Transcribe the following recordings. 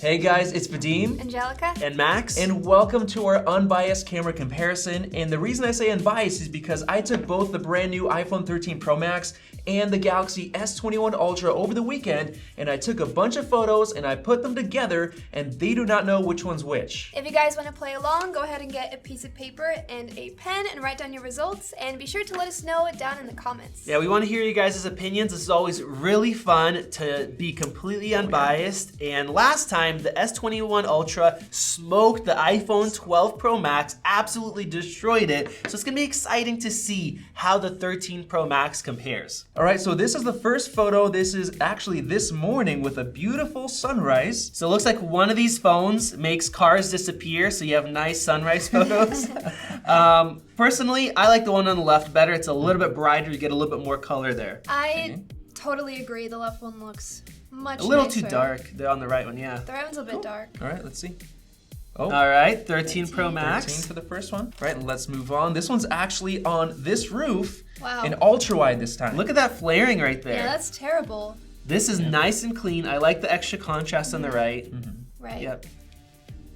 Hey guys, it's Vadim. Angelika. And Max. And welcome to our unbiased camera comparison. And the reason I say unbiased is because I took both the brand new iPhone 13 Pro Max and the Galaxy S21 Ultra over the weekend, and I took a bunch of photos and I put them together, and they do not know which one's which. If you guys want to play along, go ahead and get a piece of paper and a pen and write down your results, and be sure to let us know it down in the comments. Yeah, we want to hear you guys' opinions. This is always really fun to be completely unbiased. And last time, the S21 Ultra smoked the iPhone 12 Pro Max, absolutely destroyed it. So it's gonna be exciting to see how the 13 Pro Max compares. All right, so this is the first photo. This is actually this morning with a beautiful sunrise. So it looks like one of these phones makes cars disappear, so you have nice sunrise photos. Personally, I like the one on the left better. It's a little bit brighter, you get a little bit more color there. I totally agree. The left one looks much A little nicer. too dark, the on the right one, yeah. The right one's a bit dark. All right, let's see. All right, 13 Pro Max. 13 for the first one. All right, let's move on. This one's actually on this roof. Wow. In ultra wide this time. Look at that flaring right there. Yeah, that's terrible. This is nice and clean. I like the extra contrast on the right. Right. Yep.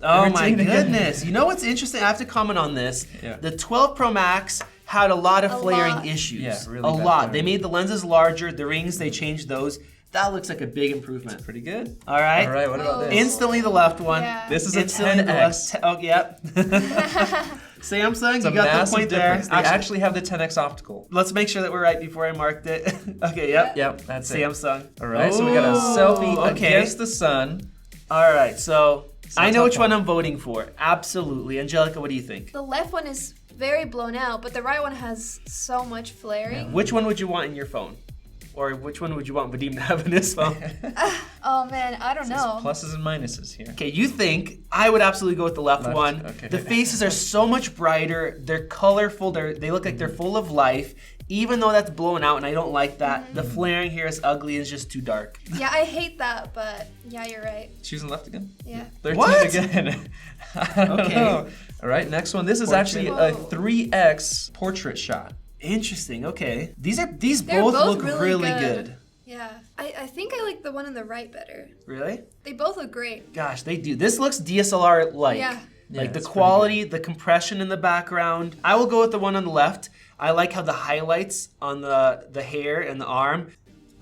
Oh my Irritating again. goodness. You know what's interesting? I have to comment on this. Yeah. The 12 Pro Max had a lot of A flaring lot. issues. Yeah, really a bad lot. flaring. They made the lenses larger, the rings, they changed those. That looks like a big improvement. Pretty good. All right. All right, what about Whoa. this? Instantly the left one. Yeah. This is a Instantly the 10X. left. Oh, yep. Samsung, It's a you got the massive point there. difference. They actually have the 10X optical. Let's make sure that we're right before I marked it. Okay, yep. Yep, that's it. Samsung. All right, so we got a Ooh, selfie okay. against the sun. All right, so I know tough which one one. I'm voting for. Absolutely. Angelika, what do you think? The left one is very blown out, but the right one has so much flaring. Which one would you want in your phone? Or which one would you want Vadim to have in his phone? Oh man, I don't know. Pluses and minuses here. Okay, you think I would absolutely go with the left one. Okay. The faces are so much brighter. They're colorful. They look like they're full of life. Even though that's blown out and I don't like that, the flaring here is ugly and it's just too dark. Yeah, I hate that, but yeah, you're right. Choosing left again? Yeah. 13 What? again. I don't Okay. know. All right, next one. This is actually a 3X portrait shot. Interesting, okay. These They're both both look really good. Yeah. I think I like the one on the right better. Really? They both look great. Gosh, they do. This looks DSLR-like. Yeah. Like the it's pretty quality, the compression in the background. I will go with the one on the left. I like how the highlights on the hair and the arm.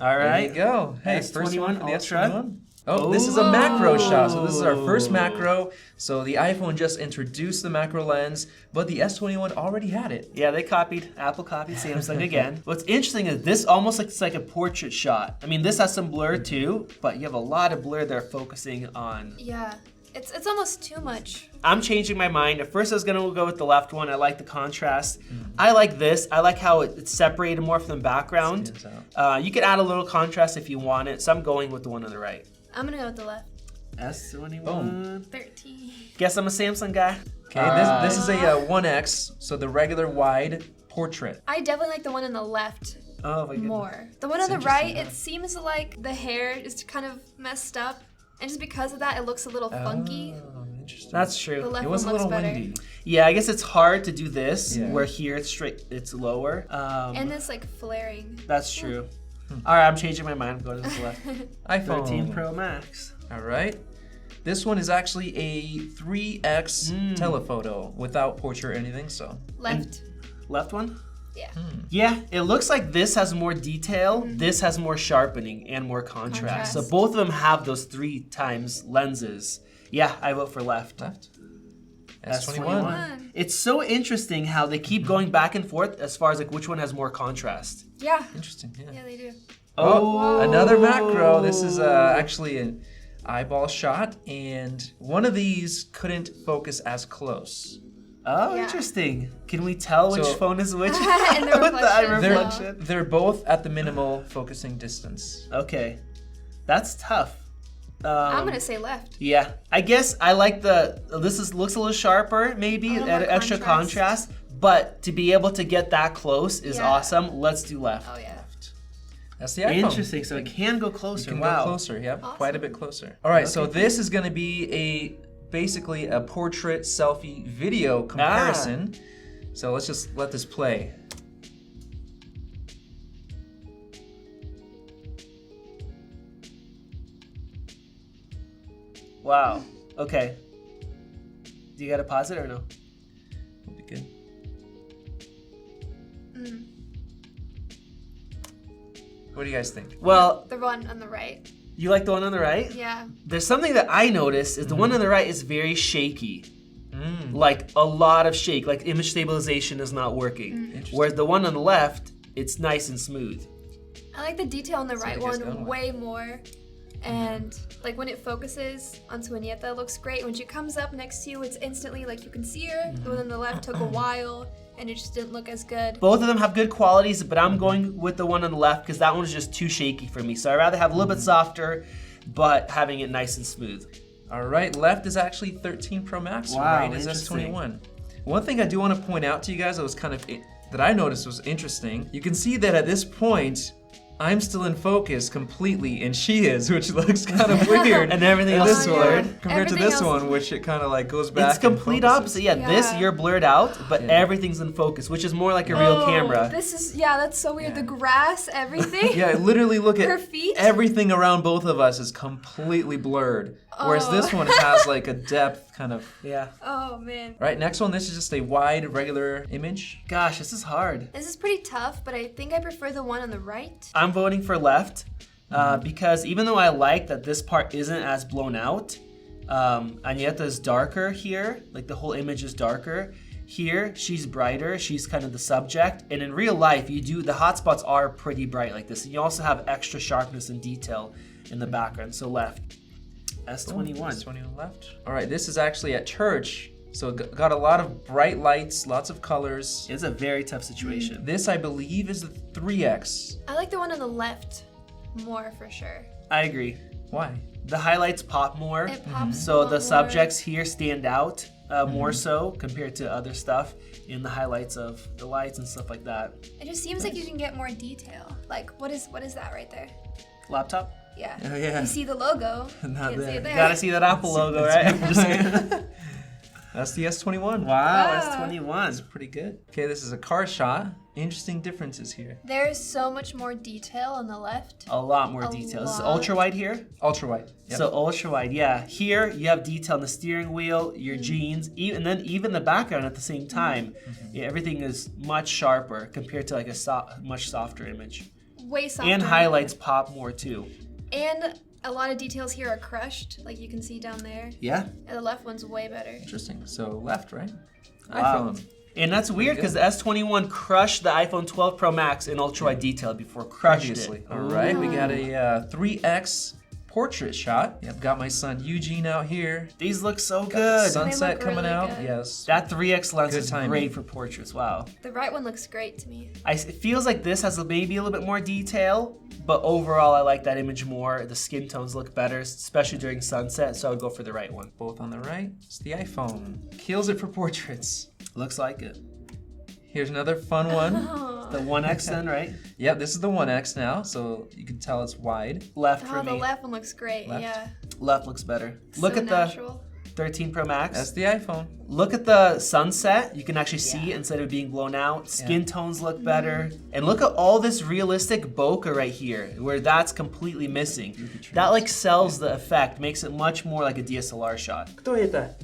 All There right. you go. Hey, S21 first one for the Ultra. S21. Oh, this is a macro shot. So this is our first macro. So the iPhone just introduced the macro lens, but the S21 already had it. Yeah, they copied. Apple copied Samsung again. What's interesting is this almost looks like a portrait shot. I mean, this has some blur too, but you have a lot of blur there focusing on. Yeah. It's almost too much. I'm changing my mind. At first I was gonna go with the left one. I like the contrast. I like this. I like how it's separated more from the background. Stands You could add a little contrast if you want it, so I'm going with the one on the right. I'm gonna go with the left. S21. Boom. 13. Guess I'm a Samsung guy. Okay, this is a 1X, so the regular wide portrait. I definitely like the one on the left Oh my goodness. more. The one on the right, it seems like the hair is kind of messed up. And just because of that, it looks a little funky. Oh, interesting. That's The true. left It was a one looks little better. windy. Yeah, I guess it's hard to do this Yeah. where here it's straight, it's lower. And this like flaring. That's true. All right, I'm changing my mind. I'm going to the left. iPhone 13 Pro Max. All right. This one is actually a 3X telephoto without portrait or anything, so. Left. Left one? Yeah. Yeah, it looks like this has more detail. This has more sharpening and more contrast. So Contrast. both of them have those 3 times lenses. Yeah, I vote for left. Left. S21. S21. It's so interesting how they keep going back and forth as far as like which one has more contrast. Yeah. Interesting, yeah. Yeah, they do. Oh, another macro. This is actually an eyeball shot, and one of these couldn't focus as close. Oh, Yeah. interesting. Can we tell which So- phone is which? And the With the eye reflection. They're, reflection. they're both at the minimal focusing distance. Okay, that's tough. I'm gonna say left. Yeah, I guess I like this looks a little sharper, maybe, A little add more extra contrast. But to be able to get that close is Yeah. awesome. Let's do left. Oh yeah. That's the iPhone. Interesting. So it can go You closer. can Wow. go closer, yep, Awesome. quite a bit closer. All right, so Okay. this is gonna be basically a portrait selfie video comparison. So let's just let this play. Wow. Okay. Do you gotta pause it or no? Will be good. What do you guys think? Well, The one on the right. you like the one on the right? Yeah. There's something that I noticed is the one on the right is very shaky. Mm. Like a lot of shake, like image stabilization is not working. Interesting. Whereas the one on the left, it's nice and smooth. I like the detail on the right what I guess one going way more. And like when it focuses onto Anieta, it looks great. When she comes up next to you, it's instantly like you can see her. The one on the left took a while and it just didn't look as good. Both of them have good qualities, but I'm going with the one on the left because that one's just too shaky for me. So I'd rather have a little bit softer, but having it nice and smooth. All right, left is actually 13 Pro Max, Wow, right is interesting. S21. One thing I do want to point out to you guys that I noticed was interesting. You can see that at this point, I'm still in focus completely, and she is, which looks kind of weird. And everything in else this is one blurred. compared to Everything this else one, is- which it kind of like goes back. It's complete and opposite. focuses. Yeah, this Yeah. you're blurred out, but Yeah. everything's in focus, which is more like a real Oh, camera. This is, that's so weird. Yeah. The grass, everything. Yeah, literally look at Her feet. everything around both of us is completely blurred, whereas Oh. this one has like a depth kind of. Yeah. Oh man. Right, next one, this is just a wide, regular image. Gosh, this is hard. This is pretty tough, but I think I prefer the one on the right. I'm voting for left because even though I like that this part isn't as blown out, Anieta's darker here, like the whole image is darker. Here, she's brighter, she's kind of the subject, and in real life, the hotspots are pretty bright like this, and you also have extra sharpness and detail in the background, so left. S21. S21 left. All right, this is actually at church, so it got a lot of bright lights, lots of colors. It's a very tough situation. This, I believe, is the 3X. I like the one on the left more for sure. I agree. Why? The highlights pop more, It pops a so lot the more. subjects here stand out more so compared to other stuff in the highlights of the lights and stuff like that. It just seems like you can get more detail. Like what is that right there? Laptop? Yeah. Oh, yeah. You see the logo. Not Can't see there. it there. Gotta see that Apple logo, right? Just saying. That's the S21. Wow, Wow. S21. Pretty good. Okay, this is a car shot. Interesting differences here. There's so much more detail on the left. A lot more A detail. This is lot. ultra wide here. Ultra wide. Yep. So ultra wide, yeah. Here you have detail on the steering wheel, your jeans, and then even the background at the same time. Yeah, everything is much sharper compared to like a much softer image. Way softer. And highlights pop more too. And a lot of details here are crushed, like you can see down there. Yeah. And the left one's way better. Interesting. So left, right? Wow. iPhone. And that's weird because the S21 crushed the iPhone 12 Pro Max in ultra wide detail before crushed Previously. it. All right, we got a 3X portrait shot. I've got my son Eugene out here. These look so Got the good. sunset look coming really out. good. Yes. That 3X lens Good is timing. great for portraits. Wow. The right one looks great to me. It feels like this has maybe a little bit more detail, but overall I like that image more. The skin tones look better, especially during sunset, so I would go for the right one. Both on the right. It's the iPhone. Kills it for portraits. Looks like it. Here's another fun one. The 1X then, right? Yep, this is the 1X now, so you can tell it's wide. Left for Oh, me. the left one looks great. Left. Yeah. Left looks better. Look So at natural. the 13 Pro Max. That's the iPhone. Look at the sunset. You can actually see it instead of being blown out. Skin tones look better. And look at all this realistic bokeh right here, where that's completely missing. That like sells the effect, makes it much more like a DSLR shot. Кто это?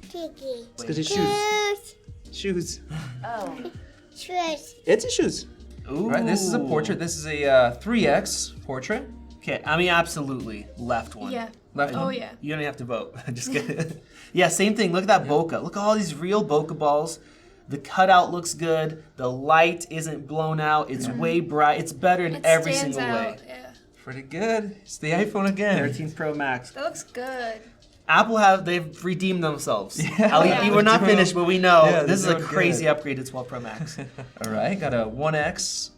Tiki. Скажи Shoes. Shoes. Shoes. It's a shoes. Ooh. Right, this is a portrait. This is a 3X portrait. Okay, I mean absolutely left one. Yeah. Left Oh one. yeah. You don't have to vote. Just kidding. Yeah, same thing. Look at that bokeh. Look at all these real bokeh balls. The cutout looks good. The light isn't blown out. It's way bright. It's better in It every stands single out. way. Yeah. Pretty good. It's the iPhone again. 13 Pro Max. That looks good. Apple they've redeemed themselves. Yeah. At least Yeah. we're not They're doing- finished, but we know Yeah, this is they're a doing crazy good. upgrade to 12 Pro Max. All right, got a 1X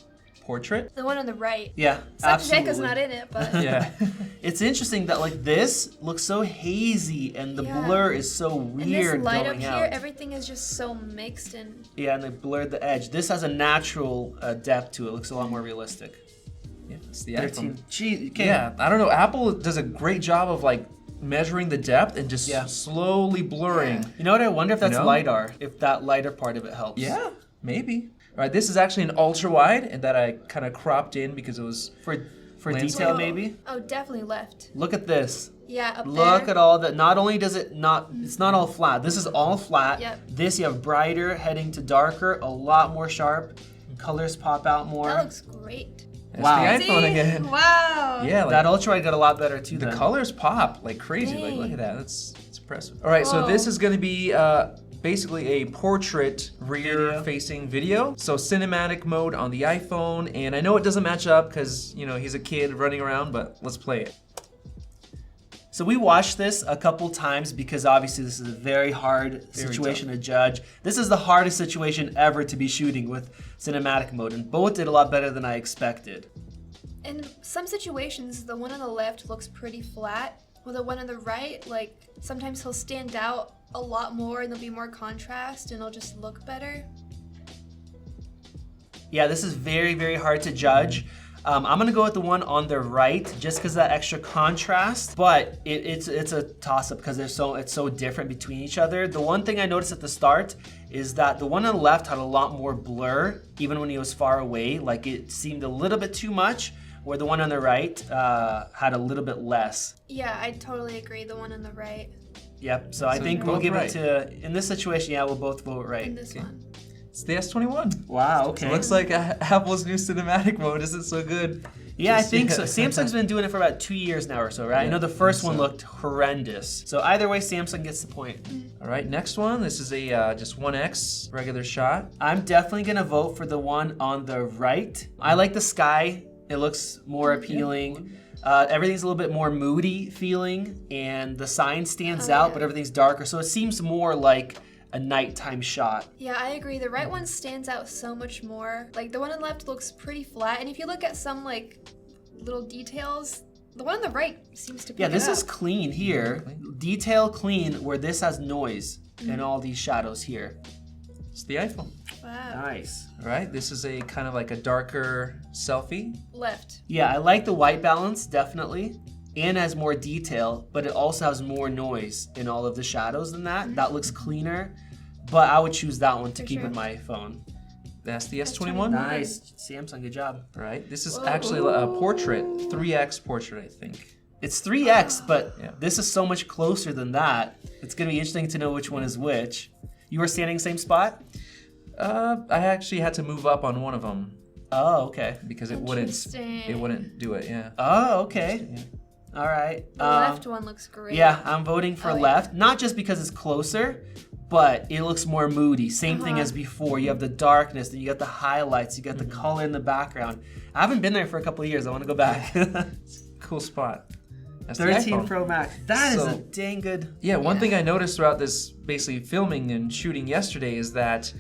portrait. The one on the right. Yeah, Angelika's absolutely. not in it, but Yeah. It's interesting that like this looks so hazy and the Yeah. blur is so and this weird light up going here, out. everything is just so mixed and Yeah, and they blurred the edge. This has a natural depth to it. Looks a lot more realistic. Yeah, it's the 13. iPhone. Gee, okay. Yeah, I don't know. Apple does a great job of like measuring the depth and just Yeah. slowly blurring. You know what? I wonder if that's know? LiDAR. If that lighter part of it helps. Yeah, maybe. All right, this is actually an ultra wide, and that I kind of cropped in because it was For For Landscape. detail, maybe? Oh, definitely left. Look at this. Yeah, up Look there. at all that. Not only does it's not all flat. This is all flat. Yep. This you have brighter heading to darker, a lot more sharp. Colors pop out more. That looks great. That's Wow. the iPhone again. Wow. Yeah, like That ultrawide got a lot better too. the then. colors pop like crazy. Like, Dang. look at that. That's impressive. All right, so Whoa. this is going to be basically a portrait rear-facing video. So cinematic mode on the iPhone, and I know it doesn't match up because he's a kid running around, but let's play it. So we watched this a couple times because obviously this is a very hard situation to judge. This is the hardest situation ever to be shooting with cinematic mode, and both did a lot better than I expected. In some situations, the one on the left looks pretty flat, while the one on the right, like, sometimes he'll stand out a lot more and there'll be more contrast and it'll just look better. Yeah, this is very, very hard to judge. I'm gonna go with the one on the right just because that extra contrast, but it's a toss-up because it's so different between each other. The one thing I noticed at the start is that the one on the left had a lot more blur, even when he was far away. Like it seemed a little bit too much, where the one on the right had a little bit less. Yeah, I totally agree. The one on the right Yep, so I So think you're we'll both give right. it to, in this situation, yeah, we'll both vote and right. this one. It's the S21. Wow, okay. It looks like Apple's new cinematic mode isn't so good. Yeah, I Just- think so. Samsung's been doing it for about 2 years now or so, right? I know the first one looked horrendous. So either way, Samsung gets the point. All right, next one. This is a just 1X regular shot. I'm definitely gonna vote for the one on the right. I like the sky. It looks more appealing. Everything's a little bit more moody feeling, and the sign stands Oh, out, yeah. but everything's darker. So it seems more like a nighttime shot. Yeah, I agree. The right one stands out so much more. Like, the one on the left looks pretty flat, and if you look at some, like, little details, the one on the right seems to pick Yeah, this it up. is clean here. Detail clean, where this has noise and all these shadows here. It's the iPhone. Wow. Nice. All right, this is a kind of like a darker selfie. Left. Yeah, I like the white balance, definitely. And has more detail, but it also has more noise in all of the shadows than that. That looks cleaner, but I would choose that one to For keep sure. in my phone. That's the S21. S21. Nice. Samsung, good job. All right, this is Whoa. actually a portrait, 3X portrait, I think. It's 3X, but Yeah. this is so much closer than that. It's gonna be interesting to know which one is which. You were standing same spot? I actually had to move up on one of them Oh, okay. because it Interesting. wouldn't do it. Yeah. Oh, okay. Yeah. All right. The left one looks great. Yeah, I'm voting for Oh, yeah. left. Not just because it's closer, but it looks more moody. Same thing as before. You have the darkness, then you got the highlights, you got the color in the background. I haven't been there for a couple of years. I want to go back. Cool spot. That's the 13 iPhone. Pro Max. That is So- a dang good. Yeah, one Yeah. thing I noticed throughout this basically filming and shooting yesterday is that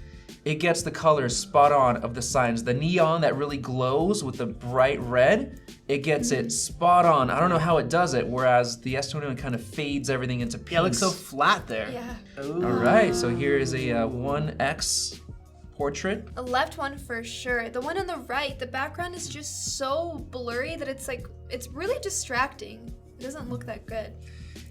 it gets the colors spot on of the signs. The neon that really glows with the bright red, it gets it spot on. I don't know how it does it, whereas the S21 kind of fades everything into pinks. Yeah, it looks so flat there. Yeah. Ooh. All right, so here is a 1X portrait. A left one for sure. The one on the right, the background is just so blurry that it's like, it's really distracting. It doesn't look that good.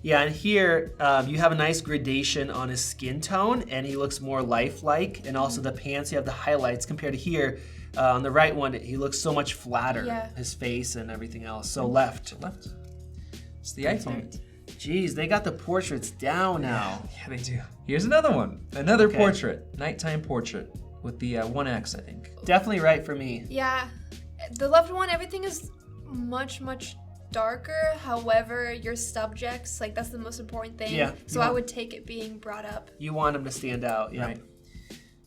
Yeah, and here you have a nice gradation on his skin tone, and he looks more lifelike. And also the pants, you have the highlights compared to here. On the right one, he looks so much flatter, Yeah. his face and everything else. So left. Left. It's the iPhone. Jeez, they got the portraits down now. Yeah, they do. Here's another one. Another Okay. portrait. Nighttime portrait with the 1X, I think. Definitely right for me. Yeah. The left one, everything is much, much darker. However, your subjects, like, that's the most important thing. Yeah. So I would take it being brought up. You want him to stand out, yeah. Right.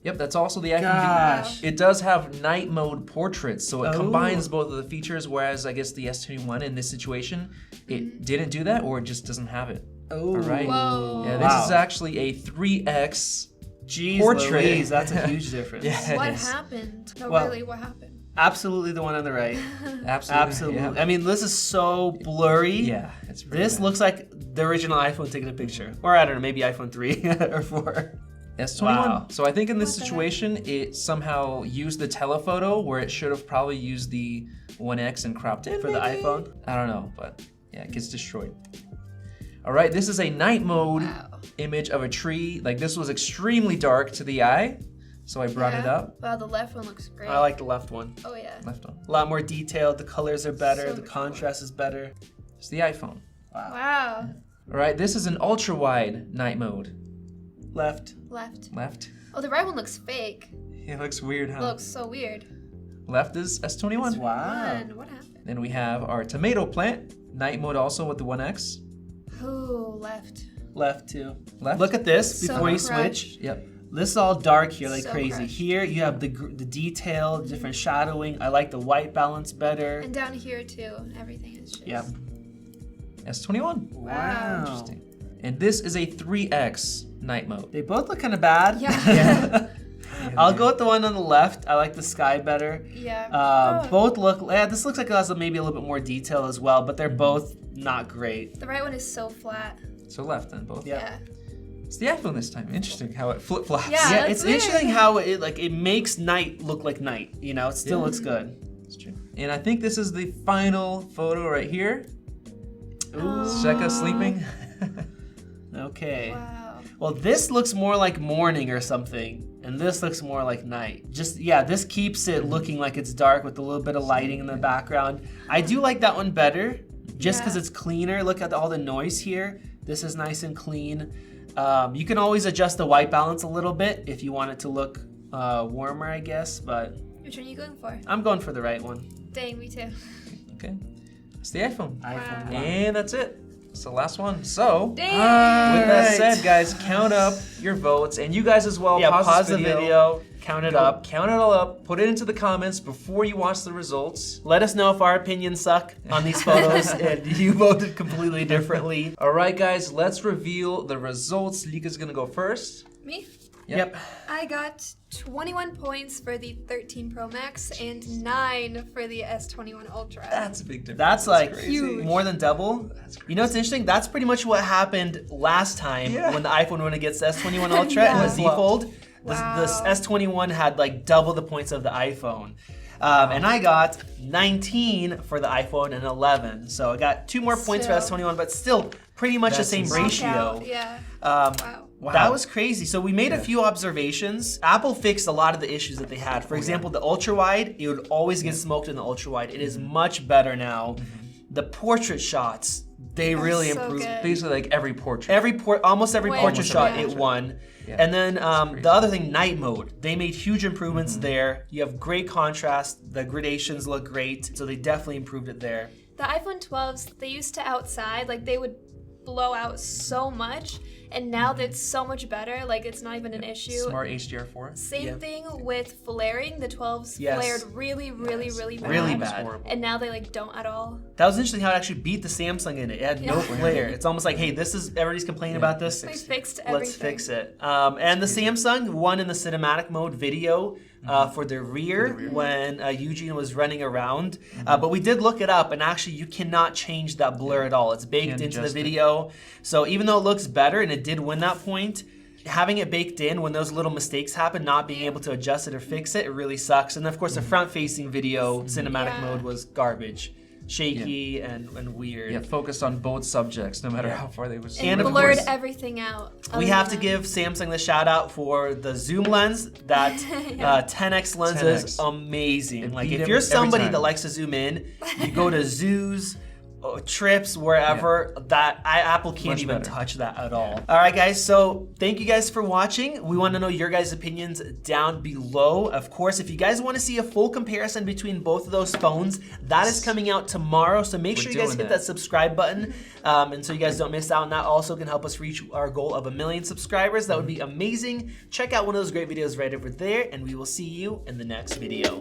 Yep, that's also the iPhone. Gosh. It does have night mode portraits, so it Oh. combines both of the features, whereas I guess the S21 in this situation, it didn't do that, or it just doesn't have it. Oh, All right. Whoa. Yeah, this Wow. is actually a 3X. Jeez, portrait. Louise, that's a huge difference. Yeah, it What is. happened? No, Well- really, what happened? Absolutely the one on the right. Absolutely. Absolutely. Yeah, I mean, this is so blurry. yeah it's pretty This bad. looks like the original iPhone taking a picture. Or I don't know, maybe iPhone 3 or 4. S21. Wow. So I think in this What the heck? situation, it somehow used the telephoto where it should have probably used the 1X and cropped it For the maybe? iPhone? I don't know, but yeah, it gets destroyed. All right, this is a night mode Wow. image of a tree. Like, this was extremely dark to the eye. So I brought it up. Wow, the left one looks great. I like the left one. Oh yeah. Left one. A lot more detailed. The colors are better. So the much contrast is better. It's the iPhone. Wow. All right, this is an ultra wide night mode. Left. Left. Left. Oh, the right one looks fake. It looks weird, huh? Looks so weird. Left is S21. Wow. Man, what happened? Then we have our tomato plant. Night mode also with the 1X. Ooh, left. Left too. Left. Look at this So before you crushed. switch. Yep. This is all dark here like So crazy. crushed. Here you have the detail, different shadowing. I like the white balance better. And down here too, everything is just. Yep. S21. Wow. Interesting. And this is a 3X night mode. They both look kind of bad. Yeah. I'll go with the one on the left. I like the sky better. Yeah. Oh. Both look, this looks like it has maybe a little bit more detail as well, but they're both not great. The right one is so flat. So left then, both. Yeah. Yeah. It's the iPhone this time. Interesting how it flip-flops. Yeah. Yeah, that's it's weird. interesting how it makes night look like night. You know, it still looks good. It's true. And I think this is the final photo right here. Ooh. Sheka sleeping. Okay. Wow. Well, this looks more like morning or something, and this looks more like night. Just, yeah, this keeps it looking like it's dark with a little bit of lighting in the background. I do like that one better, just because Yeah. it's cleaner. Look at all the noise here. This is nice and clean. You can always adjust the white balance a little bit if you want it to look warmer, I guess, but Which one are you going for? I'm going for the right one. Dang, me too. Okay. It's the iPhone. iPhone. Wow. And that's it. It's the last one. So, Dang. with that Alright. said, guys, count up your votes. And you guys as well, Yeah, pause pause this the video, count it up. Count it all up. Put it into the comments before you watch the results. Let us know if our opinions suck on these photos and you voted completely differently. All right, guys, let's reveal the results. Lika's going to go first. Me? Yep. I got 21 points for the 13 Pro Max and 9 for the S21 Ultra. That's a big difference. That's like crazy. Huge. more than double. That's crazy. You know what's interesting? That's pretty much what happened last time when the iPhone went against the S21 Ultra Yeah. and the Z Fold. Wow. The S21 had like double the points of the iPhone. And I got 19 for the iPhone and 11. So I got 2 more points for So- S21, but still pretty much the That's same insane. ratio. Knockout, yeah. Wow. Wow. That was crazy. So we made a few observations. Apple fixed a lot of the issues that they had. For example, the ultra wide, it would always get smoked in the ultra wide. It is much better now. The portrait shots, they really so improved. good. Basically, like every portrait. Almost every Way portrait more. shot, Yeah. it won. Yeah. And then crazy. the other thing, night mode. They made huge improvements there. You have great contrast. The gradations look great. So they definitely improved it there. The iPhone 12s, they used to outside, like they would blow out so much, and now that's so much better, like it's not even an issue. Smart HDR4. Same Yeah. thing with flaring. The 12s Yes. flared really bad. Really It's bad. horrible. And now they like don't at all. That was interesting how it actually beat the Samsung in it. It had no Yeah. flare. It's almost like, hey, this is everybody's complaining about this. They fixed everything. Let's fix it. And the Samsung won in the cinematic mode video for the rear when Eugene was running around. But we did look it up, and actually you cannot change that blur at all. It's baked Can't into the adjust it. video. So even though it looks better, and it did win that point, having it baked in when those little mistakes happen, not being able to adjust it or fix it, it really sucks. And of course, the front-facing video cinematic Yeah. mode was garbage. Shaky and weird. Yeah, focused on both subjects, no matter how far they would. And And of blurred course- everything out. We other have to than give Samsung the shout out for the zoom lens. That 10x lens is 10x. amazing. It Like beat if every- you're every somebody time. that likes to zoom in, you go to zoos, trips, wherever. Apple can't Much even better. touch that at all. All right, guys. So thank you guys for watching. We want to know your guys' opinions down below. Of course, if you guys want to see a full comparison between both of those phones, that is coming out tomorrow. So make sure you guys doing hit that. that subscribe button, and so you guys don't miss out. And that also can help us reach our goal of 1 million subscribers. That would be amazing. Check out one of those great videos right over there, and we will see you in the next video.